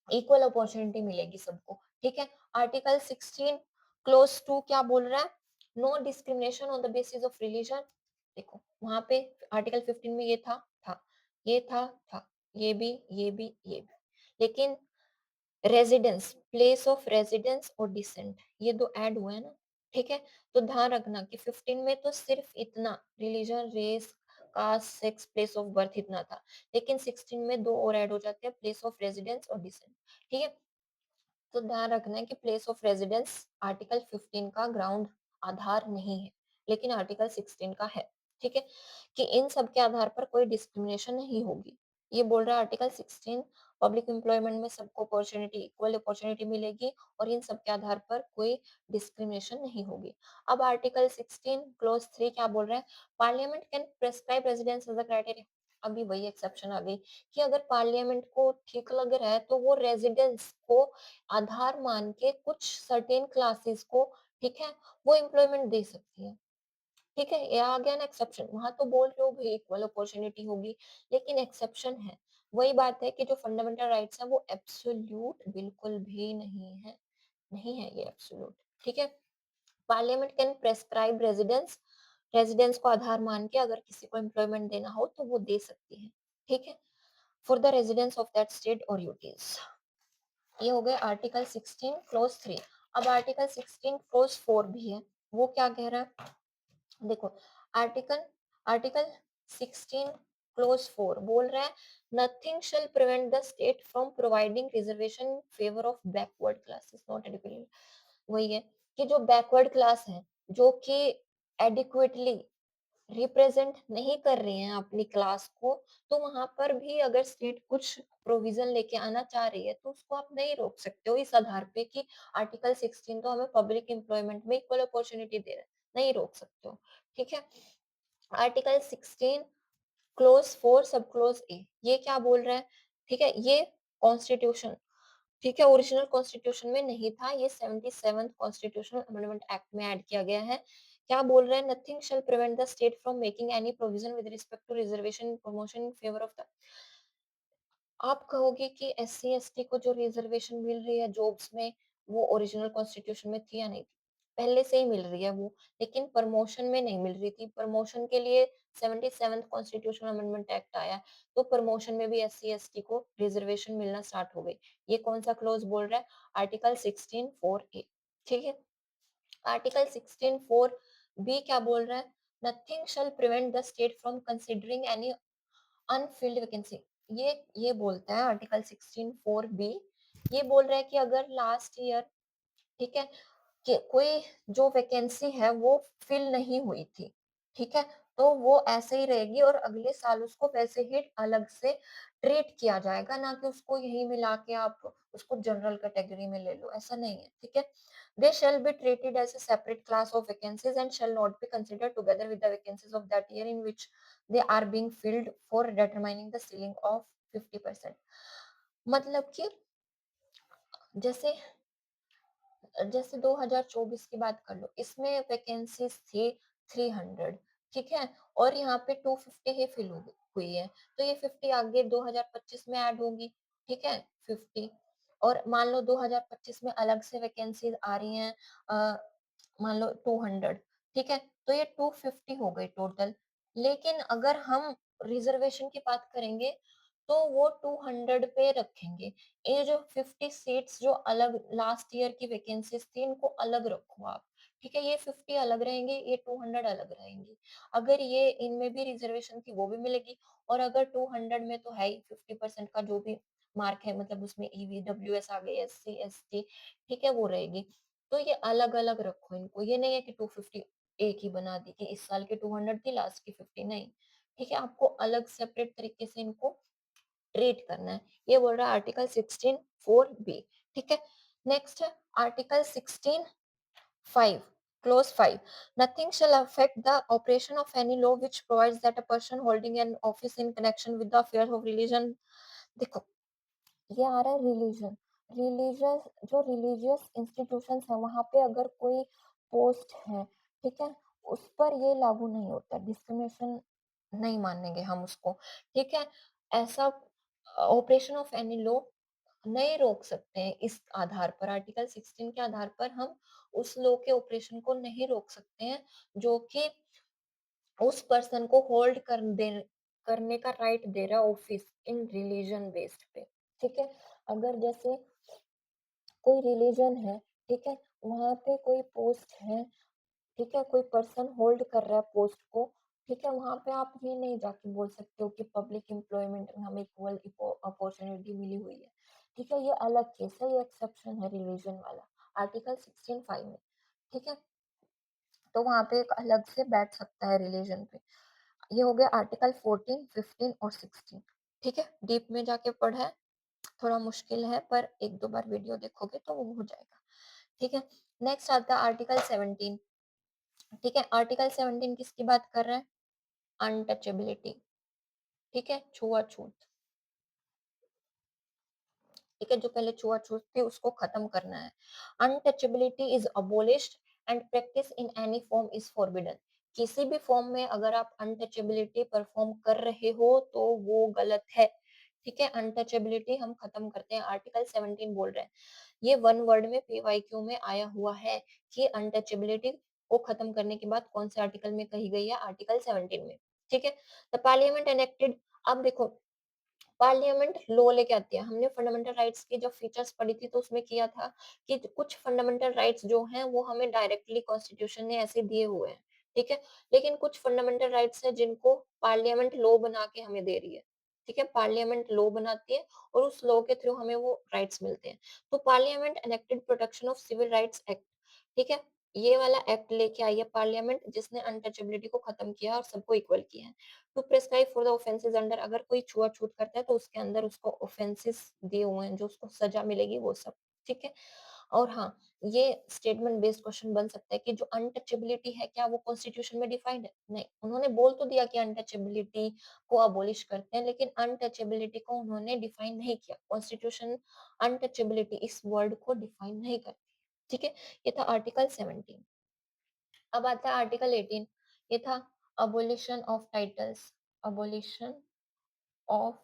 इक्वल अपॉर्चुनिटी मिलेगी सबको, ठीक है। आर्टिकल 16 क्लोज 2 क्या बोल रहा है, no discrimination on the basis of religion. देखो वहां पे आर्टिकल 15 में ये था, ये था, ये भी, ये भी, ये भी, लेकिन रेजिडेंस, प्लेस ऑफ रेजिडेंस और डिसेंट ये दो ऐड हुए हैं ना, ठीक है। तो ध्यान रखना कि 15 में तो सिर्फ इतना religion race caste sex place of birth इतना था, लेकिन 16 में दो और ऐड हो जाते हैं, प्लेस ऑफ रेजिडेंस और डिसेंट, ठीक है। तो ध्यान रखना है कि प्लेस ऑफ रेजिडेंस आर्टिकल 15 का ग्राउंड आधार नहीं है, लेकिन आर्टिकल 16 का है, ठीक है, कि इन सब के आधार पर कोई डिस्क्रिमिनेशन नहीं होगी। ये बोल रहा है आर्टिकल 16 पब्लिक एम्प्लॉयमेंट में सबको अपॉर्चुनिटी इक्वल अपॉर्चुनिटी मिलेगी और इन सब के आधार पर कोई डिस्क्रिमिनेशन नहीं होगी। अब आर्टिकल 16 क्लोज 3 क्या बोल रहा है, parliament can prescribe residence as a criteria. अभी वही एक्सेप्शन आ गई कि अगर पार्लियामेंट को ठीक लग रहा है तो वो रेजिडेंस को आधार मान के कुछ सर्टेन क्लासेस को, ठीक है, वो एम्प्लॉयमेंट दे सकती है, ठीक है। ये आ गया ना एक्सेप्शन, वहां तो बोल रहे हो भाई इक्वल अपॉर्चुनिटी होगी, लेकिन एक्सेप्शन है। वही बात है कि जो फंडामेंटल राइट्स है वो एब्सोल्यूट बिल्कुल भी नहीं है, नहीं है ये एब्सोल्यूट, ठीक है। Parliament can prescribe residence, residence को आधार मान के अगर किसी को एम्प्लॉयमेंट देना हो तो वो दे सकती है, ठीक है, for the residence of that state और यूटीज। ये हो गए आर्टिकल 16 क्लोज 3। अब आर्टिकल 16 क्लोज 4 भी है, वो क्या कह रहा है, देखो आर्टिकल आर्टिकल 16 क्लोज 4 बोल रहा है nothing shall prevent the state from providing reservation in favour of backward classes not educated. वही है कि जो बैकवर्ड क्लास है जो कि एडिक्वेटली रिप्रेजेंट नहीं कर रही हैं अपनी क्लास को, तो वहाँ पर भी अगर स्टेट कुछ प्रोविज़न लेके आना चाह रही है, तो उसको आप नहीं रोक सकते हो इस आधार पे कि आर्टिकल 16 तो हमें पब्लिक एम्प्लॉयमेंट में इक्वल अपॉर्च्युनिटी दे रहा है, नहीं रोक सकते हो, ठीक है? आर्टिकल 16 क्लोज़ 4 सब क्लोज़ ए, ये क्या बोल रहा है? ठीक है? ये कॉन्स्टिट्यूशन, ठीक है, ओरिजिनल कॉन्स्टिट्यूशन में नहीं था, ये 77th कॉन्स्टिट्यूशनल अमेंडमेंट एक्ट में ऐड किया गया है। क्या बोल रहा है? Nothing shall prevent the state from making any provision with respect to reservation promotion in favour of the. आप कहोगे कि एससी एसटी को जो रिजर्वेशन मिल रही है जॉब्स में, वो ओरिजिनल कॉन्स्टिट्यूशन में थी या नहीं थी? पहले से ही मिल रही है वो, लेकिन प्रमोशन में नहीं मिल रही थी। प्रमोशन के लिए 77th कॉन्स्टिट्यूशनल अमेंडमेंट एक्ट आया, तो प्रमोशन में भी एससी एसटी को रिजर्वेशन मिलना स्टार्ट हो गई। ये कौन सा क्लॉज बोल रहा है? आर्टिकल 16 4 ए, ठीक है? आर्टिकल 16 4 बी क्या बोल रहा है? Nothing shall prevent the state from considering any unfilled vacancy. ये बोलता है आर्टिकल 16 4 बी, ये बोल रहा है कि अगर लास्ट ईयर, ठीक है, कि कोई जो वैकेंसी है वो फिल नहीं हुई थी, ठीक है, तो वो ऐसे ही रहेगी और अगले साल उसको वैसे ही अलग से ट्रीट किया जाएगा, ना कि उसको यही मिला के आप उसको जनरल कैटेगरी में ले लो, ऐसा नहीं है, ठीक है? दे shall be treated as a separate class of vacancies and shall not be considered together with the vacancies of that year in which they are being filled for determining the ceiling of 50%। मतलब कि जैसे जैसे 2024 की बात कर लो, इसमें vacancies थी 300, ठीक है, और यहाँ पे 250 ही फिल हुई है, तो ये 50 आगे 2025 में ऐड होगी, ठीक है, 50, और मान लो 2025 में अलग से वैकेंसीज आ रही हैं, मान लो 200, ठीक है, तो ये 250 हो गई टोटल। लेकिन अगर हम रिजर्वेशन की बात करेंगे, तो वो 200 पे रखेंगे। ये जो 50 सीट्स जो अलग लास्ट ईयर की वैकेंसीज थी, इनको अलग रखो आप, ठीक है, ये 50 अलग रहेंगे, ये 200 अलग रहेंगी। अगर ये इनमें भी रिजर्वेशन थी वो भी मिलेगी, और अगर 200 में तो है ही 50% का जो भी मार्क है, मतलब उसमें ईवीडब्ल्यूएस आ गई, एससी एसटी, ठीक है, वो रहेगी। तो ये अलग अलग रखो इनको, ये नहीं है कि 250 एक ही बना दी कि इस साल के 200 थी, लास्ट की 50 नहीं, ठीक है, आपको अलग सेपरेट तरीके से इनको ट्रीट करना है। ये बोल रहा है आर्टिकल 16 4 बी, ठीक है। नेक्स्ट है article 16 5 close 5, nothing shall affect the operation of any law which provides that a person holding an office in connection with the affairs of religion। देखो, ये आ रहा है रिलीजन, रिलीजियस जो रिलीजियस इंस्टीट्यूशंस है वहां पे अगर कोई पोस्ट है, ठीक है, उस पर ये लागू नहीं होता, डिस्क्रिमिनेशन नहीं मानेंगे हम उसको, ठीक है। ऐसा ऑपरेशन ऑफ एनी लॉ नहीं रोक सकते हैं इस आधार पर, आर्टिकल 16 के आधार पर हम उस लॉ के ऑपरेशन को नहीं रोक सकते हैं जो कि उस पर्सन को होल्ड करने का राइट दे रहा है ऑफिस इन रिलीजन बेस्ड पे, ठीक है। अगर जैसे कोई रिलीजन है, ठीक है, वहां पे कोई पोस्ट है, ठीक है, कोई पर्सन होल्ड कर रहा है पोस्ट को, ठीक है, वहां पे आप ये नहीं जाके बोल सकते हो कि पब्लिक एम्प्लॉयमेंट में हमें इक्वल अपॉर्चुनिटी मिली हुई है, ठीक है, ये अलग केस है, ये एक्सेप्शन है रिलीजन वाला, आर्टिकल 16 5 में, ठीक है, तो वहां पे एक अलग से बैठ सकता है रिलीजन पे। ये हो गया आर्टिकल 14 15 और 16, ठीक है, डीप में जाके पढ़ा है, थोड़ा मुश्किल है पर एक दो बार वीडियो देखोगे तो वो हो जाएगा, ठीक है। नेक्स्ट आता है आर्टिकल 17, ठीक है, आर्टिकल 17 किसकी बात कर रहा है? अनटचेबिलिटी, ठीक है, छुआछूत, ठीक है, जो पहले छुआछूत थी उसको खत्म करना है। Untouchability is abolished and practice in any form is forbidden. किसी भी फॉर्म में अगर आप अनटचेबिलिटी परफॉर्म कर रहे हो तो वो गलत है, ठीक है, अनटचेबिलिटी हम खत्म करते हैं, आर्टिकल 17 बोल रहे हैं। ये वन वर्ड में पीवाईक्यू में आया हुआ है कि अनटचेबिलिटी को खत्म करने की बात कौन से आर्टिकल में कही गई है? आर्टिकल 17 में, ठीक है। द पार्लियामेंट एनेक्टेड, अब देखो, पार्लियामेंट लॉ लेके आती है, हमने फंडामेंटल राइट्स की जब फीचर्स पढ़ी थी तो उसमें किया था कि कुछ फंडामेंटल राइट्स जो हैं वो हमें डायरेक्टली कॉन्स्टिट्यूशन ने ऐसे दिए हुए हैं, ठीक है, लेकिन कुछ फंडामेंटल राइट्स हैं जिनको पार्लियामेंट लॉ बना के हमें दे रही है, ठीक है, पार्लियामेंट लॉ बनाती है और उस लॉ के थ्रू हमें वो राइट्स मिलते हैं। तो parliament enacted protection of civil rights act, ठीक है, ये वाला एक्ट लेके आई है पार्लियामेंट जिसने अनटचेबिलिटी को खत्म किया और सबको इक्वल किया है। To prescribe for the offences under, अगर कोई छुआ-छूत करता है तो उसके अंदर उसको ऑफेंसेस दिए हुए हैं, जो उसको सज़ा मिलेगी वो सब, ठीक है? और हाँ, ये स्टेटमेंट बेस्ड क्वेश्चन बन सकता है कि जो अनटचेबिलिटी है क्या वो कॉन्स्टिट्यूशन में डिफाइंड है? नहीं, उन्होंने बोल तो दिया कि अनटचेबिलिटी को अबॉलिश करते हैं, लेकिन अनटचेबिलिटी को उन्होंने डिफाइन नहीं किया। कॉन्स्टिट्यूशन अनटचेबिलिटी इस वर्ड को डिफाइन नहीं करती, ठीक है? ये था आर्टिकल 17। अब आता है आर्टिकल 18, ये था abolition of titles, abolition of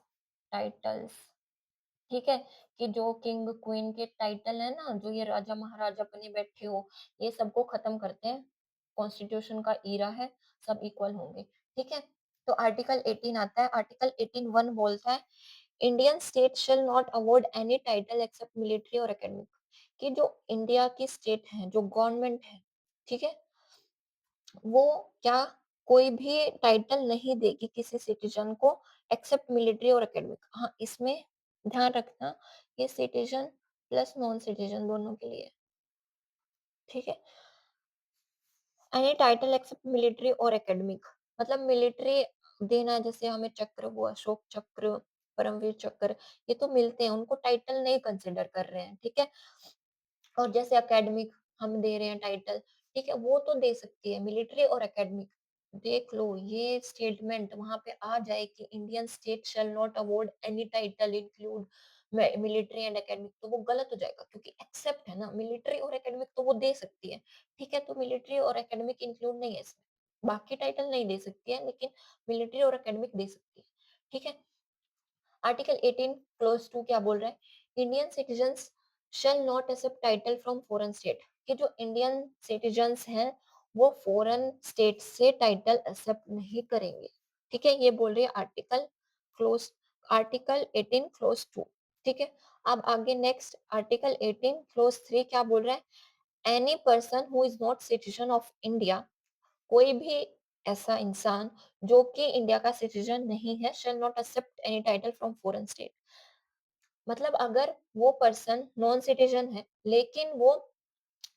titles, ठीक है? कि जो किंग क्वीन के टाइटल है ना, जो ये राजा महाराजा बने बैठे हो, ये सबको खत्म करते हैं। कॉन्स्टिट्यूशन का ईरा है, सब इक्वल होंगे, ठीक है? तो आर्टिकल 18 आता है, आर्टिकल 18 1 बोलता है Indian state shall not award any title except military और एकेडमिक, कि जो इंडिया की स्टेट है, जो गवर्नमेंट है, ठीक है? वो क्या कोई भी टाइटल नहीं देगी किसी सिटीजन को एक्सेप्ट मिलिट्री और एकेडमिक। हाँ, इसमें ध्यान रखना ये सिटीजन प्लस नॉन सिटीजन दोनों के लिए है, ठीक है? एनी टाइटल एक्सेप्ट मिलिट्री और एकेडमिक, मतलब मिलिट्री देना, जैसे हमें चक्र हुआ, अशोक चक्र, परमवीर चक्र, ये तो मिलते हैं, उनको टाइटल नहीं कंसिडर कर रहे हैं, ठीक है? और जैसे एकेडमिक हम दे रहे हैं टाइटल, ठीक है, वो तो दे सकती है मिलिट्री और एकेडमिक। देख लो ये स्टेटमेंट वहां पे आ जाए कि Indian state shall not award any title include military and academic, तो वो गलत हो जाएगा क्योंकि एक्सेप्ट है ना, मिलिट्री और एकेडमिक तो वो दे सकती है, ठीक है? तो मिलिट्री और एकेडमिक इंक्लूड नहीं है इसमें, बाकी टाइटल नहीं दे सकती है लेकिन मिलिट्री और एकेडमिक दे सकती है, ठीक है? आर्टिकल 18 क्लोज 2 क्या बोल रहा है? Indian citizens shall not accept title from foreign state, कि जो इंडियन सिटीजन्स हैं वो फॉरेन स्टेट से टाइटल एक्सेप्ट नहीं करेंगे, ठीक है? ये बोल रही है आर्टिकल 18 क्लोज 2, ठीक है? अब आगे नेक्स्ट आर्टिकल 18 क्लोज 3 क्या बोल रहा है? Any person who is not citizen of India, कोई भी ऐसा इंसान जो कि इंडिया का सिटीजन नहीं है shall not accept any title from foreign state, मतलब अगर वो पर्सन नॉन सिटीजन है लेकिन वो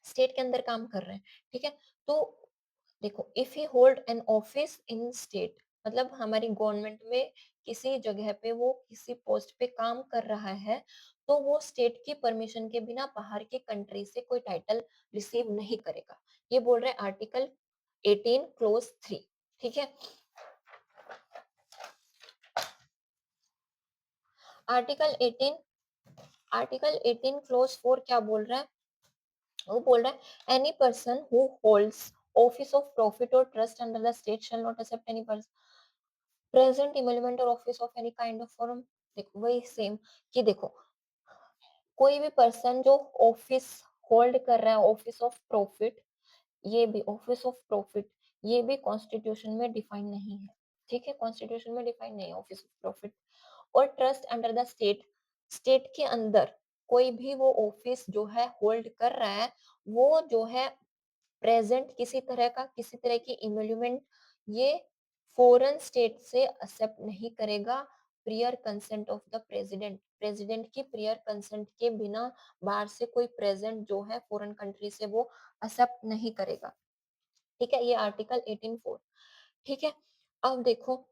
स्टेट के अंदर काम कर रहे हैं, ठीक है? तो देखो if he hold an office in state, मतलब हमारी गवर्नमेंट में किसी जगह पे वो किसी पोस्ट पे काम कर रहा है, तो वो स्टेट की परमिशन के बिना बाहर की कंट्री से कोई टाइटल रिसीव नहीं करेगा। ये बोल रहे हैं आर्टिकल 18 क्लोज 3, ठीक है? आर्टिकल 18 आर्टिकल 18 क्लोज 4 क्या बोल रहा है? वो बोल रहा है any person who holds office of profit और trust under the state shall not accept any present emolument और office of any kind of form. देखो वही सेम कि देखो कोई भी पर्सन जो ऑफिस होल्ड कर रहा है, ऑफिस ऑफ प्रॉफिट, ये भी ऑफिस ऑफ प्रॉफिट, ये भी कॉन्स्टिट्यूशन में डिफाइन नहीं है, ठीक है? कॉन्स्टिट्यूशन में डिफाइन नहीं है ऑफिस ऑफ प्रॉफिट। और trust under the state, state के अंदर कोई भी वो ऑफिस जो है होल्ड कर रहा है, वो जो है प्रेजेंट किसी तरह की इमोल्यूमेंट ये फॉरेन स्टेट से एक्सेप्ट नहीं करेगा prior consent of the president, president की प्रियर कंसेंट के बिना बाहर से कोई प्रेजेंट जो है फॉरेन कंट्री से वो एक्सेप्ट नहीं करेगा, ठीक है? ये आर्टिकल 18(4), ठीक है? अब देखो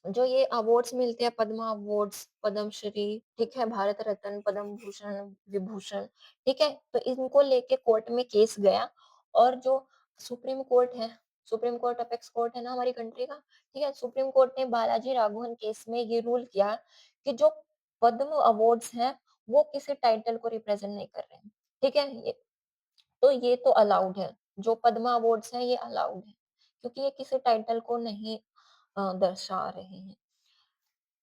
जो ये अवार्ड्स मिलते हैं, पद्मा अवार्ड्स, पद्मश्री, ठीक है, भारत रत्न, पद्म भूषण, विभूषण, ठीक है? तो इनको लेके कोर्ट में केस गया और जो सुप्रीम कोर्ट है, सुप्रीम कोर्ट अपेक्स कोर्ट है ना हमारी कंट्री का, ठीक है? सुप्रीम कोर्ट ने बालाजी राघवन केस में ये रूल किया कि जो पद्म अवार्ड्स हैं वो किसी टाइटल को रिप्रेजेंट नहीं कर रहे हैं, ठीक है? ये तो अलाउड है, जो पद्मा अवार्ड्स हैं ये अलाउड है क्योंकि ये किसी टाइटल को नहीं दर्शा रहे हैं,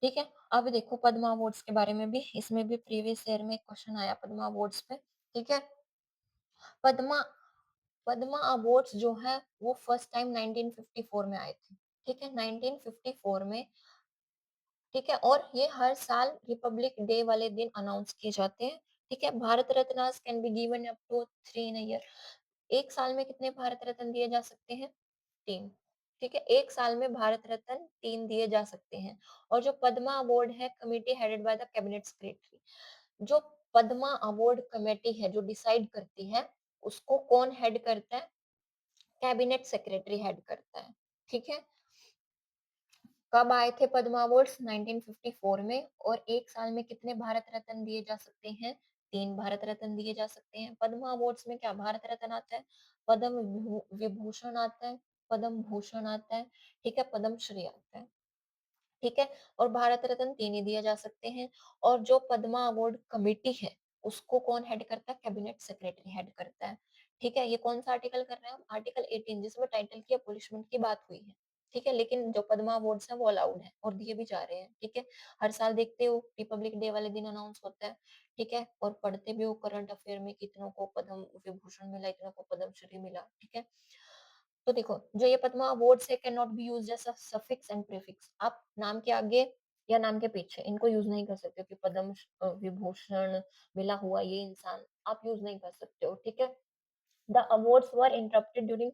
ठीक है? अब देखो पद्मा अवार्ड्स के बारे में भी, इसमें भी प्रीवियस ईयर में क्वेश्चन आया पद्मा अवार्ड्स पे, ठीक है? पद्मा पद्मा अवार्ड्स जो है वो फर्स्ट टाइम 1954 में आए थे, ठीक है? 1954 में, ठीक है? और ये हर साल रिपब्लिक डे वाले दिन अनाउंस किए जाते हैं, ठीक है? Bharat Ratna can be given up to 3 in a year, एक साल में कितने भारत रत्न दिए जा सकते हैं? 3, ठीक है? एक साल में भारत रत्न 3 दिए जा सकते हैं। और जो पद्मा अवार्ड है committee headed by the cabinet secretary, जो पद्मा अवार्ड कमेटी है जो डिसाइड करती है उसको कौन हेड करता है? कैबिनेट सेक्रेटरी हेड करता है, ठीक है? कब आए थे पद्मा अवार्ड्स? 1954 में। और 1 साल में कितने भारत रत्न दिए जा सकते हैं? 3 भारत रत्न दिए जा सकते हैं। पद्मा अवार्ड्स में क्या भारत रत्न आता है? पद्म विभूषण आता है, पद्म भूषण आता है, ठीक है? पद्म श्री आता है। ठीक है? और भारत रत्न 3 ही दिए जा सकते हैं। और जो पद्मा अवार्ड कमिटी है, उसको कौन हेड करता है? कैबिनेट सेक्रेटरी हेड करता है। ठीक है? ये कौन-सा आर्टिकल कर रहे हैं हम? आर्टिकल 18, जिसमें टाइटल की अबॉलिशमेंट की बात हुई है। ठीक है? लेकिन जो पद्मा अवार्ड्स हैं वो अलाउड हैं और दिए भी जा रहे हैं। ठीक है? हर साल देखते हो रिपब्लिक डे वाले दिन अनाउंस होता है। ठीक है? और पढ़ते भी हो करंट अफेयर में कितनों को पद्म विभूषण मिला, इतनों को पद्मश्री मिला। ठीक है? तो देखो, जो ये पद्मा अवार्ड्स है can not be used as a suffix and prefix. आप नाम के आगे या नाम के पीछे इनको यूज़ नहीं कर सकते हो कि विभूषण मिला हुआ ये इंसान, आप यूज़ नहीं कर सकते हो, ठीक है? The awards were interrupted during,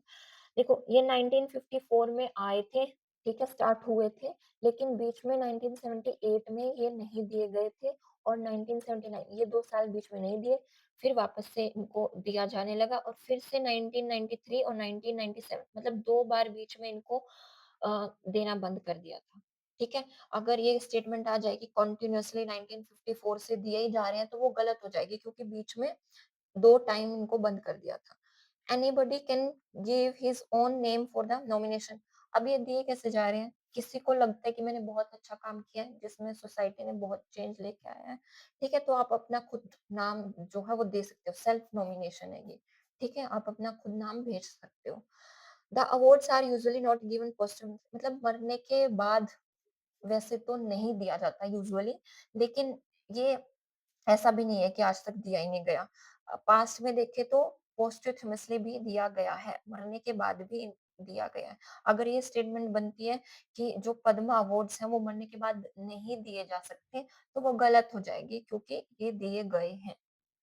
देखो ये 1954 में आए थे, ठीक है, स्टार्ट हुए थे, लेकिन बीच में 1978 में ये नहीं दिए गए थे और 1979 ये 2 साल बीच में नहीं दिए, फिर वापस से इनको दिया जाने लगा और फिर से 1993 और 1997 मतलब 2 बार बीच में इनको देना बंद कर दिया था। ठीक है? अगर ये स्टेटमेंट आ जाए कि कंटीन्यूअसली 1954 से दिए ही जा रहे हैं, तो वो गलत हो जाएगी क्योंकि बीच में 2 टाइम इनको बंद कर दिया था। Anybody can give his own name for the nomination. अब ये दिए कैसे जा रहे हैं? किसी को लगता है कि मैंने बहुत अच्छा काम किया है, जिसमें सोसाइटी ने बहुत चेंज लेके आया है, ठीक है? तो आप अपना खुद नाम जो है वो दे सकते हो, सेल्फ नॉमिनेशन है ये, ठीक है? आप अपना खुद नाम भेज सकते हो। The awards are usually not given posthumously, मतलब मरने के बाद वैसे तो नहीं दिया जाता यूजुअली, लेकिन ये ऐसा भी नहीं है कि आज तक दिया ही नहीं गया। पास्ट में देखें तो पोस्टह्यूमसली भी दिया गया है, मरने के बाद भी दिया गया है। अगर ये स्टेटमेंट बनती है कि जो पद्मा अवार्ड्स हैं वो मरने के बाद नहीं दिए जा सकते, तो वो गलत हो जाएगी क्योंकि ये दिए गए हैं।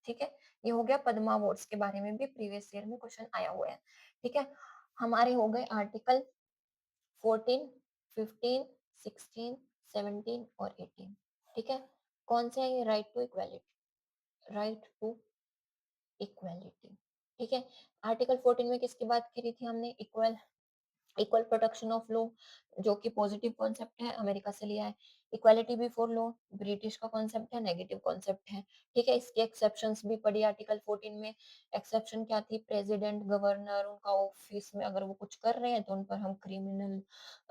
ठीक है? ये हो गया पद्मा अवार्ड्स के बारे में भी प्रीवियस ईयर में क्वेश्चन आया हुआ है। ठीक है? हमारे हो गए आर्टिकल 14, 15, 16, 17 और 18। ठीक है? कौन से हैं ये? Right to equality, right to equality, ठीक है? आर्टिकल 14 में किसकी बात करी थी हमने? इक्वल प्रोटेक्शन ऑफ लॉ, जो कि पॉजिटिव कॉन्सेप्ट है, अमेरिका से लिया है। इक्वालिटी बिफोर लॉ, ब्रिटिश का कॉन्सेप्ट है, नेगेटिव कॉन्सेप्ट है। ठीक है? इसके एक्सेप्शंस भी पढ़ी आर्टिकल 14 में। एक्सेप्शन क्या थी? प्रेसिडेंट, गवर्नर, उनका ऑफिस में अगर वो कुछ कर रहे हैं तो उन पर हम क्रिमिनल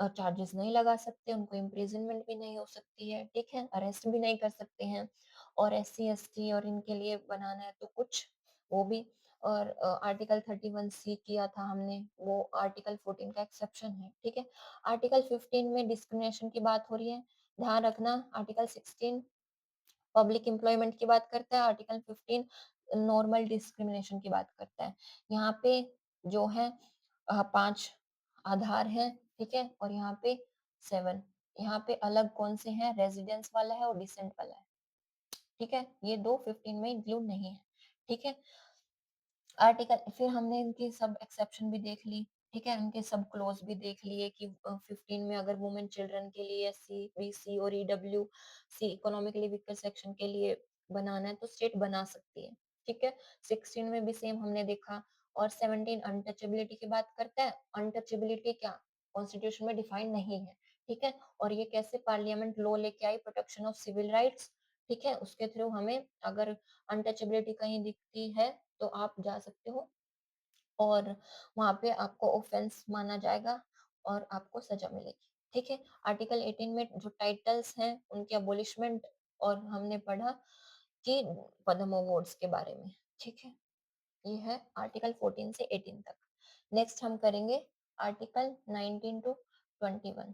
चार्जेस नहीं लगा सकते, उनको इम्प्रिजनमेंट भी नहीं हो सकती है, ठीक है? अरेस्ट भी नहीं कर सकते हैं। और एससी, एसटी और इनके लिए बनाना है तो कुछ वो भी। और आर्टिकल 31 सी किया था हमने, वो आर्टिकल 14 का एक्सेप्शन है, ठीक है? आर्टिकल 15 में डिस्क्रिमिनेशन की बात हो रही है, ध्यान रखना। आर्टिकल 16 पब्लिक एम्प्लॉयमेंट की बात करता है, आर्टिकल 15 नॉर्मल डिस्क्रिमिनेशन की बात करता है। यहाँ पे जो है 5 आधार हैं, ठीक है? और यहाँ पे 7, यहाँ पे अलग कौन से हैं? रेजिडेंस वाला है और डिसेंट वाला है, ठीक है? ये 2 15 में इंक्लूड नहीं है, ठीक है? आर्टिकल फिर हमने इनकी सब एक्सेप्शन भी देख ली, ठीक है? इनके सब क्लॉज़ भी देख लिए कि 15 में अगर वुमेन चिल्ड्रन के लिए एससी, बीसी और ईडब्ल्यूसी इकोनॉमिकली वीकर सेक्शन के लिए बनाना है तो स्टेट बना सकती है, ठीक है? 16 में भी सेम हमने देखा। और 17 अनटचेबिलिटी की बात करता है। अनटचेबिलिटी क्या कॉन्स्टिट्यूशन में डिफाइन नहीं है, ठीक है? और ये कैसे पार्लियामेंट लॉ लेके आई, प्रोटेक्शन ऑफ सिविल राइट्स, ठीक है? उसके थ्रू हमें अगर अनटचेबिलिटी कहीं दिखती है तो आप जा सकते हो और वहाँ पे आपको ऑफेंस माना जाएगा और आपको सजा मिलेगी, ठीक है? आर्टिकल 18 में जो टाइटल्स हैं उनकी अबॉलिशमेंट और हमने पढ़ा कि पद्म अवार्ड्स के बारे में, ठीक है? ये है आर्टिकल 14 से 18 तक। नेक्स्ट हम करेंगे आर्टिकल 19 टू 21।